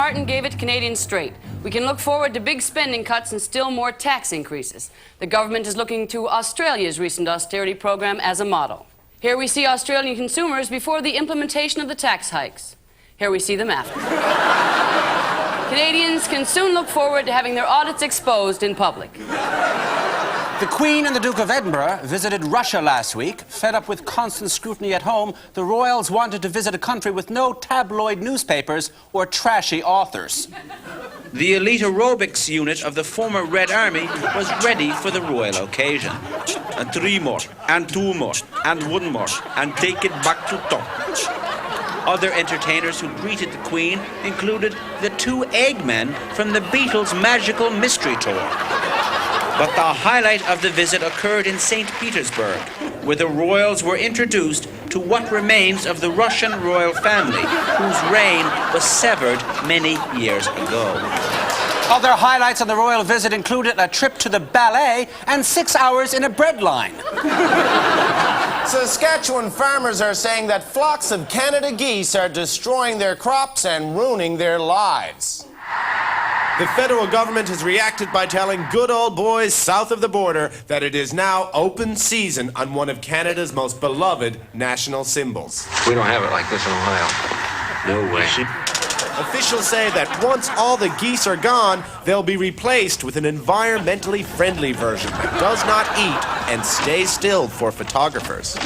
Martin gave it Canadians straight. We can look forward to big spending cuts and still more tax increases. The government is looking to Australia's recent austerity program as a model. Here we see Australian consumers before the implementation of the tax hikes. Here we see them after. Canadians can soon look forward to having their audits exposed in public. The Queen and the Duke of Edinburgh visited Russia last week. Fed up with constant scrutiny at home, the royals wanted to visit a country with no tabloid newspapers or trashy authors. The elite aerobics unit of the former Red Army was ready for the royal occasion. And 3 more, and 2 more, and 1 more, and take it back to top. Other entertainers who greeted the Queen included the 2 Eggmen from the Beatles' Magical Mystery Tour. But the highlight of the visit occurred in St. Petersburg, where the royals were introduced to what remains of the Russian royal family, whose reign was severed many years ago. Other highlights of the royal visit included a trip to the ballet and 6 hours in a bread line. Saskatchewan farmers are saying that flocks of Canada geese are destroying their crops and ruining their lives. The federal government has reacted by telling good old boys south of the border that it is now open season on one of Canada's most beloved national symbols. We don't have it like this in Ohio. No way. Officials say that once all the geese are gone, they'll be replaced with an environmentally friendly version that does not eat and stays still for photographers.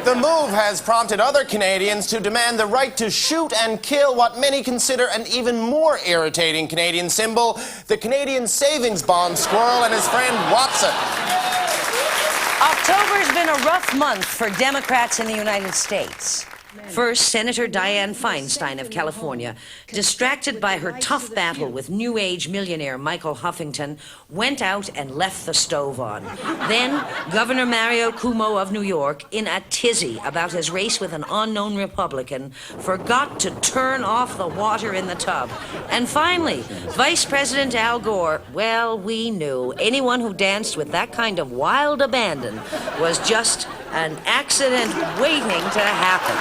The move has prompted other Canadians to demand the right to shoot and kill what many consider an even more irritating Canadian symbol, the Canadian Savings Bond squirrel and his friend Watson. October's been a rough month for Democrats in the United States. First, Senator Dianne Feinstein of California, distracted by her tough battle with New Age millionaire Michael Huffington, went out and left the stove on. Then, Governor Mario Cuomo of New York, in a tizzy about his race with an unknown Republican, forgot to turn off the water in the tub. And finally, Vice President Al Gore, well, we knew anyone who danced with that kind of wild abandon was just an accident waiting to happen.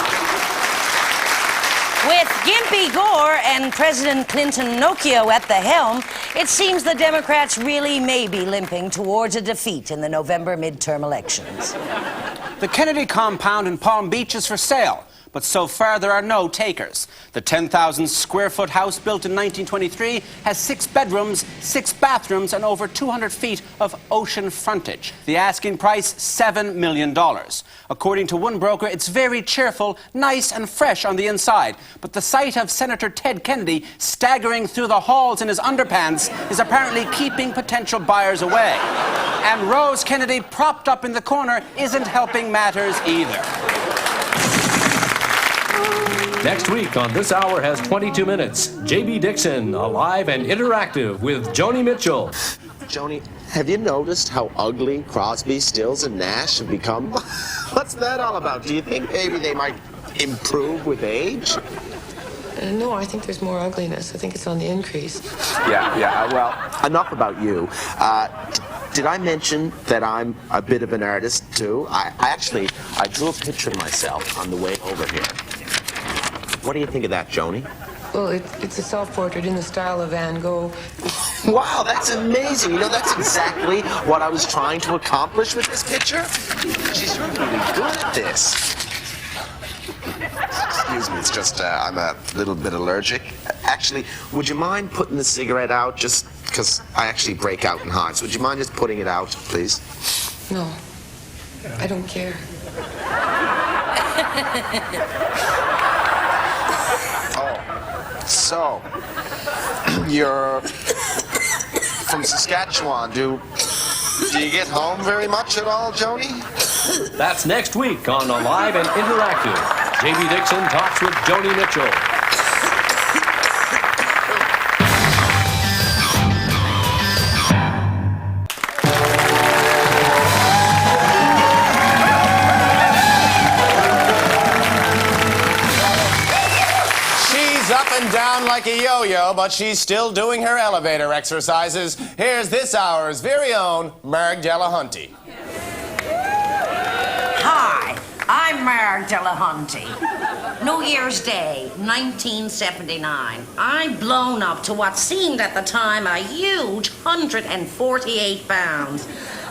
With Gimpy Gore and President Clinton Nokia at the helm, it seems the Democrats really may be limping towards a defeat in the November midterm elections. The Kennedy compound in Palm Beach is for sale, but so far there are no takers. The 10,000-square-foot house built in 1923 has 6 bedrooms, 6 bathrooms, and over 200 feet of ocean frontage. The asking price, $7 million. According to one broker, it's very cheerful, nice and fresh on the inside. But the sight of Senator Ted Kennedy staggering through the halls in his underpants is apparently keeping potential buyers away. And Rose Kennedy, propped up in the corner, isn't helping matters either. Next week on This Hour Has 22 Minutes, J.B. Dixon, alive and interactive with Joni Mitchell. Joni, have you noticed how ugly Crosby, Stills, and Nash have become? What's that all about? Do you think maybe they might improve with age? No, I think there's more ugliness. I think it's on the increase. Yeah, well, enough about you. Did I mention that I'm a bit of an artist, too? I drew a picture of myself on the way over here. What do you think of that, Joni? Well, it's a self-portrait in the style of Van Gogh. Wow, that's amazing. You know, that's exactly what I was trying to accomplish with this picture. She's really good at this. Excuse me, it's just I'm a little bit allergic. Actually, would you mind putting the cigarette out just because I actually break out in hives? Would you mind just putting it out, please? No, I don't care. So, you're from Saskatchewan. Do you get home very much at all, Joni? That's next week on Alive and Interactive. J.B. Dixon talks with Joni Mitchell. Up and down like a yo-yo, but she's still doing her elevator exercises. Here's this hour's very own Marg Delahunty. Hi, I'm Marg Delahunty. New Year's Day, 1979. I'd blown up to what seemed at the time a huge 148 pounds.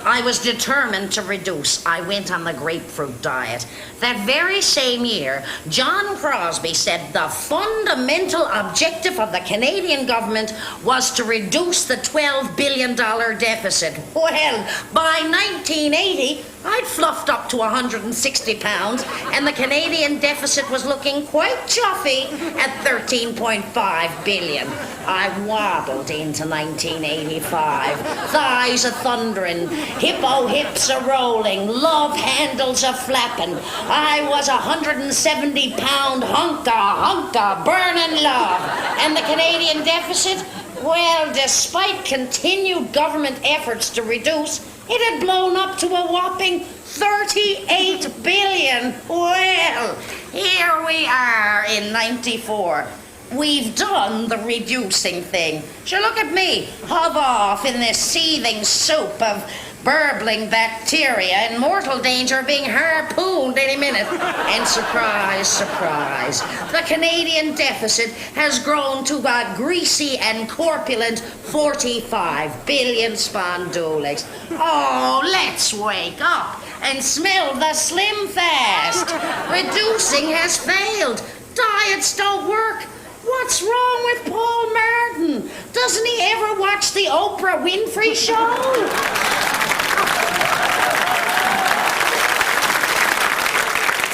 I was determined to reduce. I went on the grapefruit diet. That very same year, John Crosby said the fundamental objective of the Canadian government was to reduce the $12 billion deficit. Well, by 1980, I'd fluffed up to 160 pounds, and the Canadian deficit was looking quite chuffy at 13.5 billion. I waddled into 1985, thighs a-thundering, hippo hips a-rolling, love handles a-flapping. I was 170-pound hunka, burning love. And the Canadian deficit? Well, despite continued government efforts to reduce, it had blown up to a whopping 38 billion. Well, here we are in 94. We've done the reducing thing. Sure, look at me, hub off in this seething soup of burbling bacteria in mortal danger of being harpooned any minute. And surprise, surprise, the Canadian deficit has grown to a greasy and corpulent 45 billion spondulics. Oh, let's wake up and smell the Slim Fast. Reducing has failed. Diets don't work. What's wrong with Paul Martin? Doesn't he ever watch the Oprah Winfrey Show?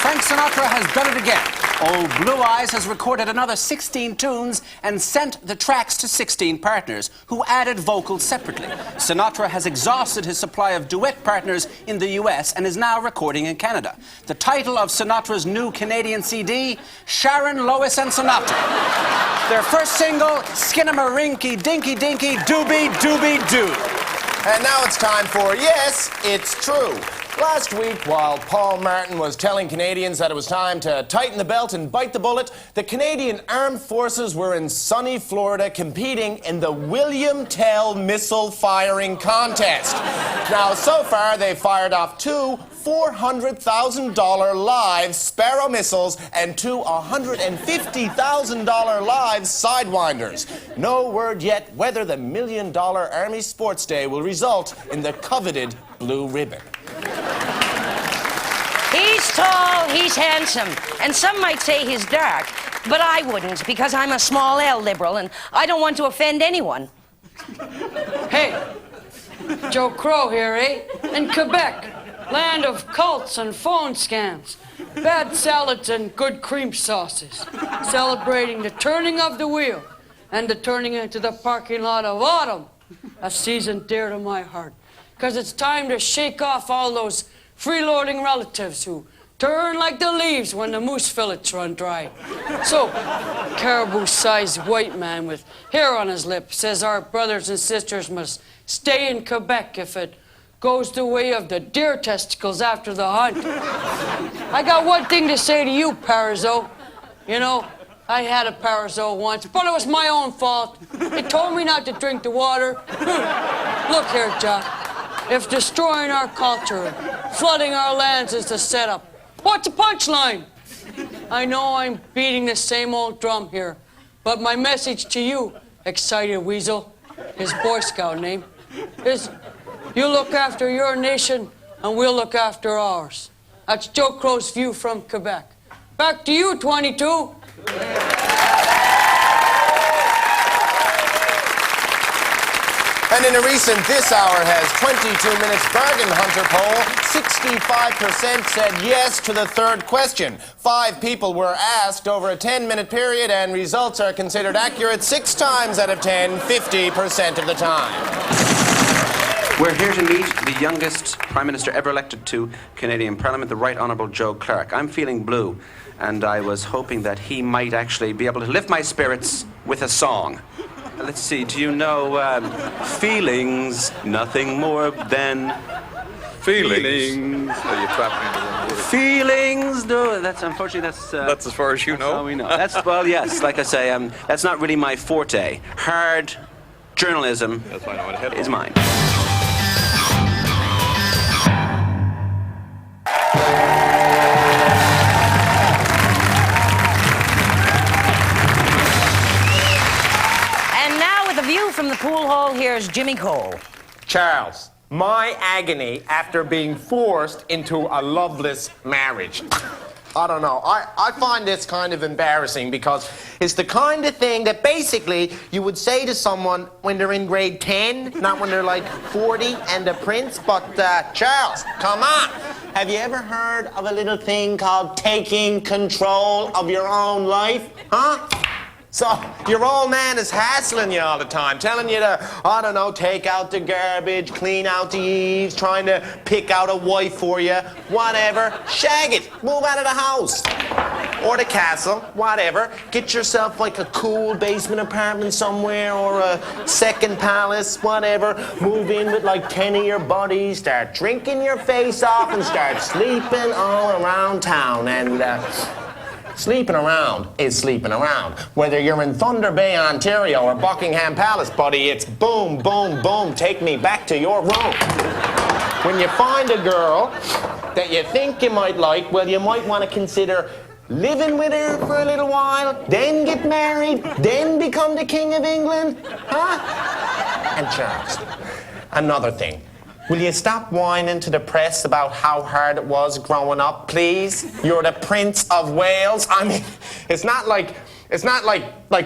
Frank Sinatra has done it again. Old Blue Eyes has recorded another 16 tunes and sent the tracks to 16 partners, who added vocals separately. Sinatra has exhausted his supply of duet partners in the US and is now recording in Canada. The title of Sinatra's new Canadian CD, Sharon, Lois and Sinatra. Their first single, Skinnamarink Dinky Dinky Doobie Doobie Doo. And now it's time for Yes, It's True. Last week, while Paul Martin was telling Canadians that it was time to tighten the belt and bite the bullet, the Canadian Armed Forces were in sunny Florida competing in the William Tell missile firing contest. Now, so far, they've fired off two $400,000 live Sparrow missiles and two $150,000 live Sidewinders. No word yet whether the $1 million Army Sports Day will result in the coveted blue ribbon. He's tall, he's handsome, and some might say he's dark, but I wouldn't, because I'm a small L liberal, and I don't want to offend anyone. Hey, Joe Crow here, eh? In Quebec, land of cults and phone scams, bad salads and good cream sauces, celebrating the turning of the wheel and the turning into the parking lot of autumn, a season dear to my heart, because it's time to shake off all those freeloading relatives who turn like the leaves when the moose fillets run dry. So, caribou-sized white man with hair on his lip says our brothers and sisters must stay in Quebec if it goes the way of the deer testicles after the hunt. I got one thing to say to you, Parizeau. You know, I had a Parizeau once, but it was my own fault. They told me not to drink the water. Look here, Jack. If destroying our culture and flooding our lands is the setup, what's the punchline? I know I'm beating the same old drum here, but my message to you, excited weasel, his Boy Scout name, is you look after your nation and we'll look after ours. That's Joe Crow's view from Quebec. Back to you, 22. And in a recent This Hour Has 22 Minutes Bargain Hunter poll, 65% said yes to the third question. 5 people were asked over a 10-minute period, and results are considered accurate 6 times out of 10, 50% of the time. We're here to meet the youngest Prime Minister ever elected to Canadian Parliament, the Right Honourable Joe Clark. I'm feeling blue, and I was hoping that he might actually be able to lift my spirits with a song. Let's see, do you know Feelings, Nothing More Than Feelings? Oh, you trapped me in the wrong word. Feelings, no, that's unfortunately, That's as far as you know? That's all we know. That's, well, yes, like I say, that's not really my forte. Hard journalism is mine. view from the pool hall, here's Jimmy Cole. Charles, my agony after being forced into a loveless marriage. I don't know. I find this kind of embarrassing because it's the kind of thing that basically you would say to someone when they're in grade 10, not when they're like 40 and a prince. But, Charles, come on. Have you ever heard of a little thing called taking control of your own life? Huh? So your old man is hassling you all the time, telling you to, I don't know, take out the garbage, clean out the eaves, trying to pick out a wife for you, whatever. Shag it. Move out of the house. Or the castle, whatever. Get yourself like a cool basement apartment somewhere or a second palace, whatever. Move in with like 10 of your buddies, start drinking your face off and start sleeping all around town. And, sleeping around is sleeping around. Whether you're in Thunder Bay, Ontario or Buckingham Palace, buddy, it's boom, boom, boom, take me back to your room. When you find a girl that you think you might like, well, you might want to consider living with her for a little while, then get married, then become the King of England, huh? And Charles, another thing. Will you stop whining to the press about how hard it was growing up, please? You're the Prince of Wales. I mean, it's not like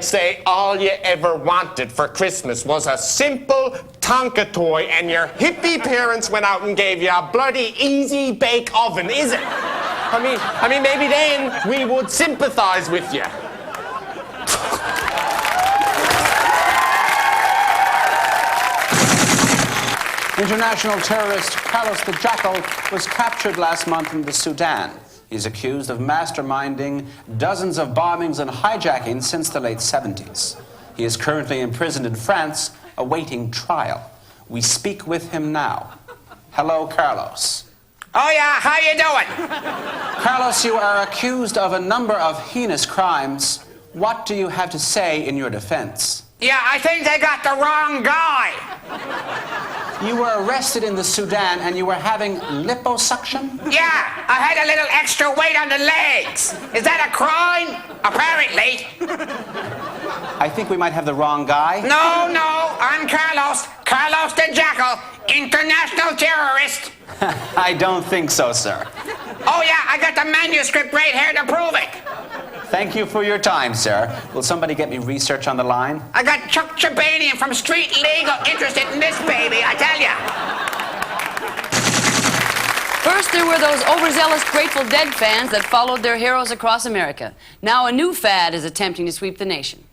say all you ever wanted for Christmas was a simple Tonka toy and your hippie parents went out and gave you a bloody easy bake oven, is it? I mean, maybe then we would sympathize with you. International terrorist Carlos the Jackal was captured last month in the Sudan. He's accused of masterminding dozens of bombings and hijackings since the late 70s. He is currently imprisoned in France, awaiting trial. We speak with him now. Hello, Carlos. Oh yeah, how you doing? Carlos, you are accused of a number of heinous crimes. What do you have to say in your defense? Yeah, I think they got the wrong guy. You were arrested in the Sudan and you were having liposuction? Yeah, I had a little extra weight on the legs. Is that a crime? Apparently. I think we might have the wrong guy. No, I'm Carlos. Carlos the Jackal, international terrorist. I don't think so, sir. Oh yeah, I got the manuscript right here to prove it. Thank you for your time, sir. Will somebody get me research on the line? I got Chuck Chibanian from Street Legal interested in this baby, I tell ya. First, there were those overzealous Grateful Dead fans that followed their heroes across America. Now a new fad is attempting to sweep the nation.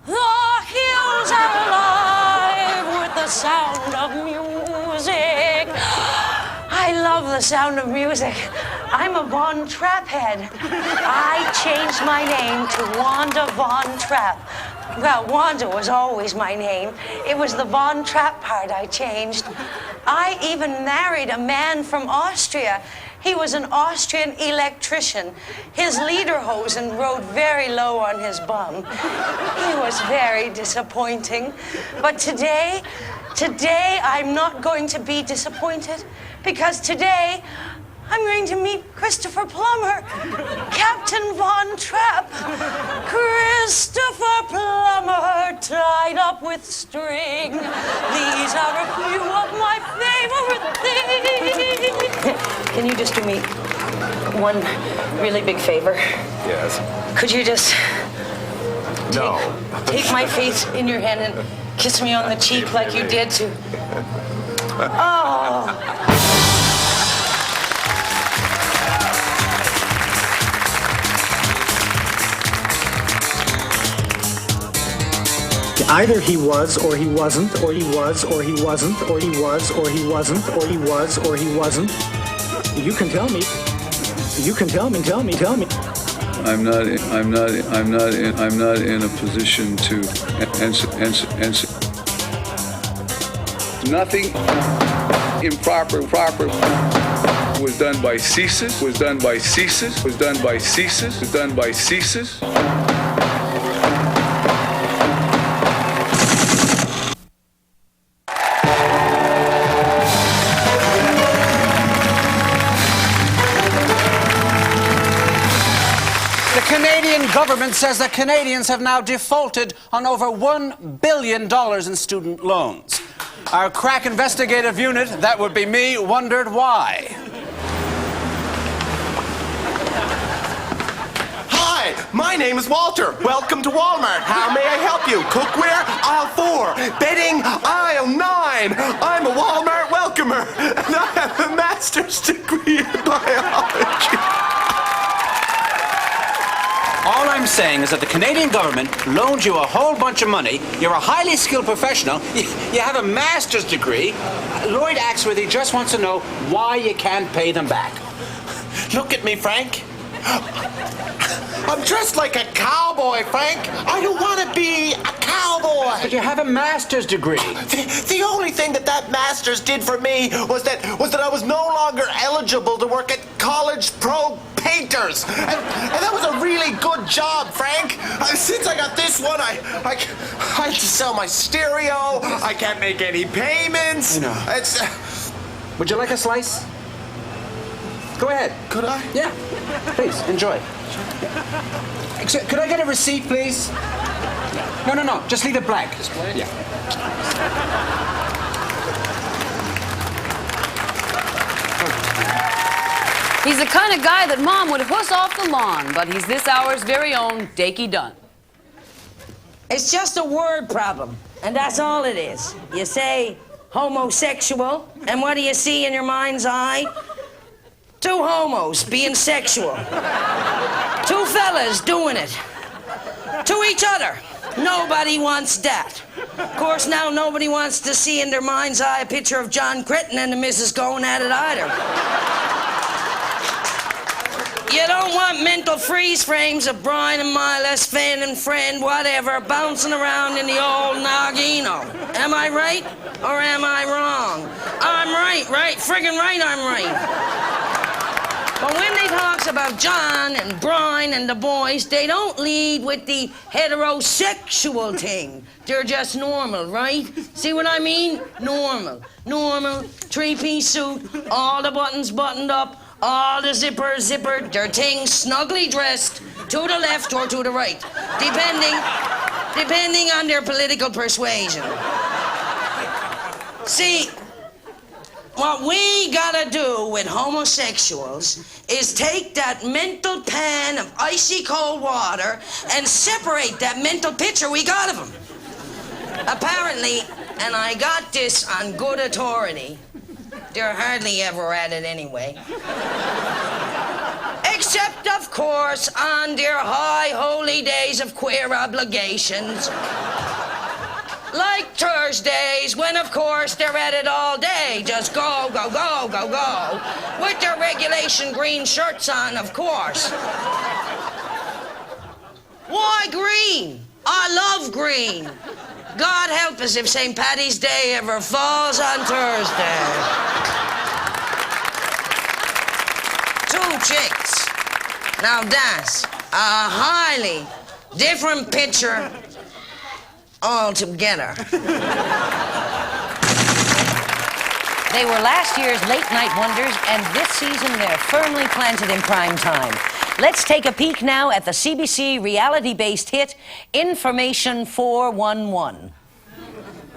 The hills are alive with the sound of music. I love the sound of music. I'm a Von Trapp head. I changed my name to Wanda Von Trapp. Well, Wanda was always my name. It was the Von Trapp part I changed. I even married a man from Austria. He was an Austrian electrician. His lederhosen rode very low on his bum. He was very disappointing. But today I'm not going to be disappointed because today I'm going to meet Christopher Plummer, Captain Von Trapp. Christopher Plummer, tied up with string. These are a few of my favorite things. Can you just do me one really big favor? Yes. Could you just take my face in your hand and kiss me on the cheek like you did to... Oh. Either he was or he wasn't, or he was or he wasn't, or he was or he wasn't, or he was or he wasn't. You can tell me. You can tell me. I'm not in a position to answer. Nothing improper was done by CSIS. The Canadian government says that Canadians have now defaulted on over $1 billion in student loans. Our crack investigative unit, that would be me, wondered why. Hi, my name is Walter. Welcome to Walmart. How may I help you? Cookware, aisle 4. Bedding, aisle 9. I'm a Walmart welcomer, and I have a master's degree in biology. All I'm saying is that the Canadian government loaned you a whole bunch of money. You're a highly skilled professional. You have a master's degree. Lloyd Axworthy just wants to know why you can't pay them back. Look at me, Frank. I'm dressed like a cowboy, Frank. I don't want to be a cowboy. But you have a master's degree. The only thing that master's did for me was that I was no longer eligible to work at College Pro Painters. And that was a really good job, Frank. Since I got this one, I had to sell my stereo. I can't make any payments. I know. It's... Would you like a slice? Go ahead. Could I? Yeah. Please, enjoy. Could I get a receipt, please? No. Just leave it blank. Just blank? Yeah. He's the kind of guy that Mom would whisk off the lawn, but he's this hour's very own Dakey Dunn. It's just a word problem, and that's all it is. You say homosexual, and what do you see in your mind's eye? Two homos being sexual. Two fellas doing it. To each other. Nobody wants that. Of course, now nobody wants to see in their mind's eye a picture of John Critton and the missus going at it either. You don't want mental freeze frames of Brian and Milas, Fan and Friend, whatever, bouncing around in the old Nagino. Am I right or am I wrong? I'm right. Friggin' right, I'm right. But when they talks about John and Brian and the boys, they don't lead with the heterosexual thing. They're just normal, right? See what I mean? Normal, three-piece suit, all the buttons buttoned up, all the zippers zippered, their things snugly dressed, to the left or to the right, depending on their political persuasion. See, what we gotta do with homosexuals is take that mental pan of icy cold water and separate that mental picture we got of them. Apparently, and I got this on good authority, they're hardly ever at it anyway. Except, of course, on their high holy days of queer obligations. Like Thursdays, when, of course, they're at it all day. Just go. With their regulation green shirts on, of course. Why green? I love green. God help us if St. Paddy's Day ever falls on Thursday. Two chicks. Now that's a highly different picture altogether. They were last year's late-night wonders, and this season they're firmly planted in prime time. Let's take a peek now at the CBC reality-based hit, Information 411.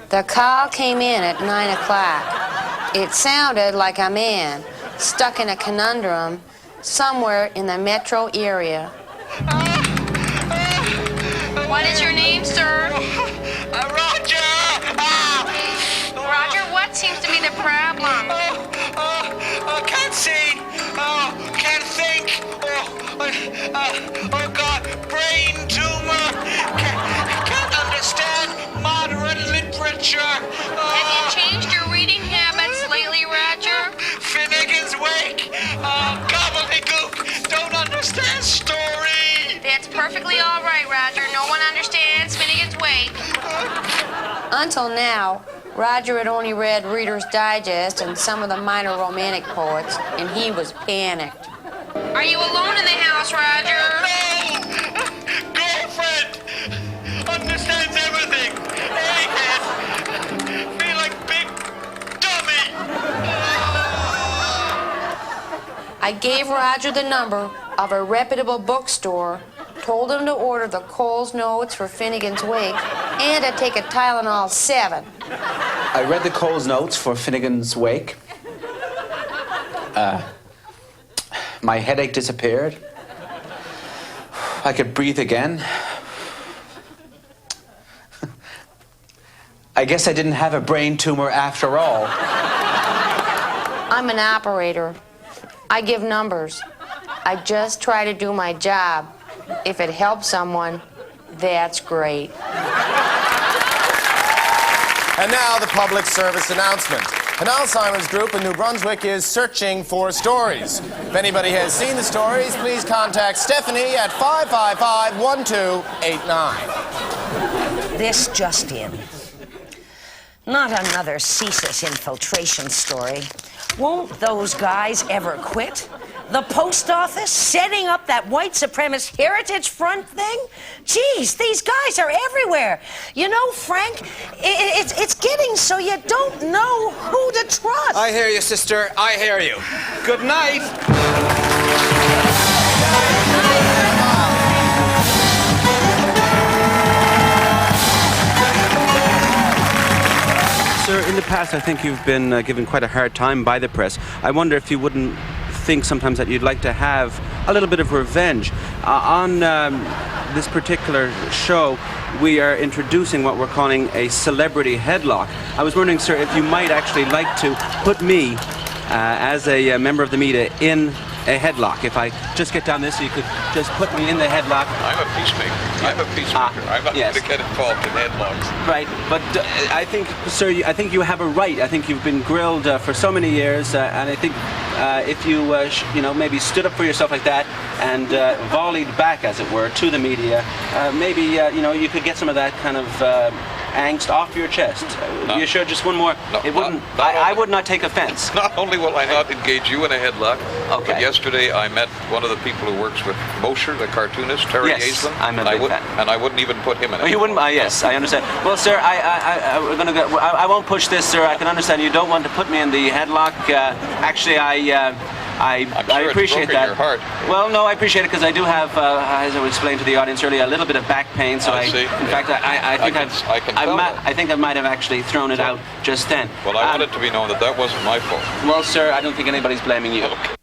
The call came in at 9 o'clock. It sounded like a man stuck in a conundrum somewhere in the metro area. What is your name, sir? Roger! Roger, what seems to be the problem? Can't see. Can't think. Oh God, brain tumor. Can't understand modern literature. Have you changed your reading habits lately, Roger? Finnegan's Wake. Gobbledygook. Don't understand story. That's perfectly all right, Roger. No one understands Finnegan's Wake. Until now, Roger had only read Reader's Digest and some of the minor romantic poets, and he was panicked. Are you alone in the house, Roger? No! Girlfriend! Understands everything. Egghead. Feel like big dummy. I gave Roger the number of a reputable bookstore told him to order the Coles notes for Finnegan's Wake and to take a Tylenol 7. I read the Coles notes for Finnegan's Wake. My headache disappeared. I could breathe again. I guess I didn't have a brain tumor after all. I'm an operator. I give numbers. I just try to do my job. If it helps someone, that's great. And now the public service announcement. An Alzheimer's group in New Brunswick is searching for stories. If anybody has seen the stories, please contact Stephanie at 555-1289. This just in. Not another CSIS infiltration story. Won't those guys ever quit? The post office setting up that white supremacist heritage front thing? Geez, these guys are everywhere. You know, Frank, it's getting so you don't know who to trust. I hear you, sister. I hear you. Good night. Sir, in the past, I think you've been given quite a hard time by the press. I wonder if you wouldn't think sometimes that you'd like to have a little bit of revenge. On this particular show, we are introducing what we're calling a celebrity headlock. I was wondering, sir, if you might actually like to put me, as a member of the media, in a headlock. If I just get down this, so you could just put me in the headlock. I'm a peacemaker. I'm a peacemaker. I'm not yes. going to get involved in headlocks. Right, but I think, sir, I think you have a right. I think you've been grilled for so many years, and I think if you, maybe stood up for yourself like that and volleyed back, as it were, to the media, maybe, you could get some of that kind of angst off your chest. No. You sure? Just one more. No, it wouldn't. I would not take offense. Not only will I not engage you in a headlock, okay. But yesterday I met one of the people who works with Mosher, the cartoonist, Terry Yes, Aislinn, I'm a big fan. And I wouldn't even put him in it. Oh, you wouldn't? Yes, I understand. Well, sir, we're gonna go. I won't push this, sir. I can understand you don't want to put me in the headlock. Actually, I appreciate that. Your heart. Well, no, I appreciate it because I do have, as I was explaining to the audience earlier, a little bit of back pain. So I see. In fact, I think I might have actually thrown it out just then. Well, I want it to be known that that wasn't my fault. Well, sir, I don't think anybody's blaming you. Okay.